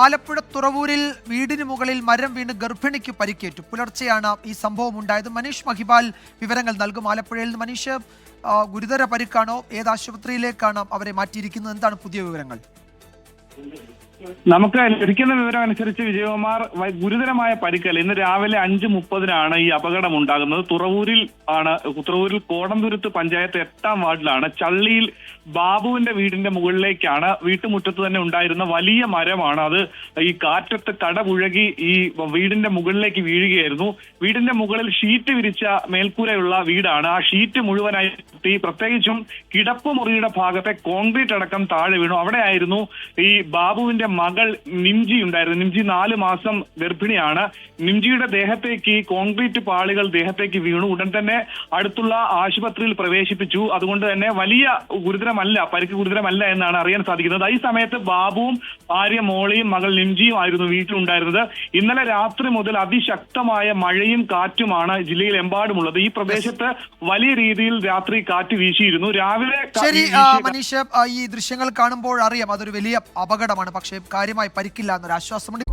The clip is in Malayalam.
ആലപ്പുഴ തുറവൂരിൽ വീടിന് മുകളിൽ മരം വീണ് ഗർഭിണിക്ക് പരിക്കേറ്റു. പുലർച്ചെയാണ് ഈ സംഭവം ഉണ്ടായത്. മനീഷ് മഹിബാൽ വിവരങ്ങൾ നൽകും. ആലപ്പുഴയിൽ നിന്ന് മനീഷ്, ഗുരുതര പരിക്കാണോ? ഏത് ആശുപത്രിയിലേക്കാണ് അവരെ മാറ്റിയിരിക്കുന്നത്? എന്താണ് പുതിയ വിവരങ്ങൾ? നമുക്ക് ലഭിക്കുന്ന വിവരം അനുസരിച്ച് വിജയകുമാർ, ഗുരുതരമായ പരിക്കൽ ഇന്ന് രാവിലെ 5:30 ഈ അപകടം ഉണ്ടാകുന്നത്. തുറവൂരിൽ കോടംതുരുത്ത് പഞ്ചായത്ത് 8ാം വാർഡിലാണ്. ചള്ളിയിൽ ബാബുവിന്റെ വീടിന്റെ മുകളിലേക്കാണ്, വീട്ടുമുറ്റത്ത് തന്നെ ഉണ്ടായിരുന്ന വലിയ മരമാണ്. അത് ഈ കാറ്റത്ത് കടപുഴകി ഈ വീടിന്റെ മുകളിലേക്ക് വീഴുകയായിരുന്നു. വീടിന്റെ മുകളിൽ ഷീറ്റ് വിരിച്ച മേൽക്കൂരയുള്ള വീടാണ്. ആ ഷീറ്റ് മുഴുവനായി പ്രത്യേകിച്ചും കിടപ്പുമുറിയുടെ ഭാഗത്തെ കോൺക്രീറ്റ് അടക്കം താഴെ വീണു. അവിടെയായിരുന്നു ഈ ബാബുവിന്റെ മകൾ നിംജി ഉണ്ടായിരുന്നു. നിംജി 4 മാസം ഗർഭിണിയാണ്. നിംജിയുടെ ദേഹത്തേക്ക് കോൺക്രീറ്റ് പാളികൾ ദേഹത്തേക്ക് വീണു. ഉടൻ തന്നെ അടുത്തുള്ള ആശുപത്രിയിൽ പ്രവേശിപ്പിച്ചു. അതുകൊണ്ട് തന്നെ പരിക്ക് ഗുരുതരമല്ല എന്നാണ് അറിയാൻ സാധിക്കുന്നത്. ഈ സമയത്ത് ബാബുവും ഭാര്യ മോളിയും മകൾ നിംജിയും ആയിരുന്നു വീട്ടിലുണ്ടായിരുന്നത്. ഇന്നലെ രാത്രി മുതൽ അതിശക്തമായ മഴയും കാറ്റുമാണ് ജില്ലയിൽ എമ്പാടുമുള്ളത്. ഈ പ്രദേശത്ത് വലിയ രീതിയിൽ രാത്രി കാറ്റ് വീശിയിരുന്നു. രാവിലെ ശരി മനീഷ്, ഈ ദൃശ്യങ്ങൾ കാണുമ്പോൾ അറിയാം അതൊരു വലിയ അപകടമാണ്. പക്ഷേ കാര്യമായി പരിക്കില്ല എന്നൊരു ആശ്വാസമുണ്ട്.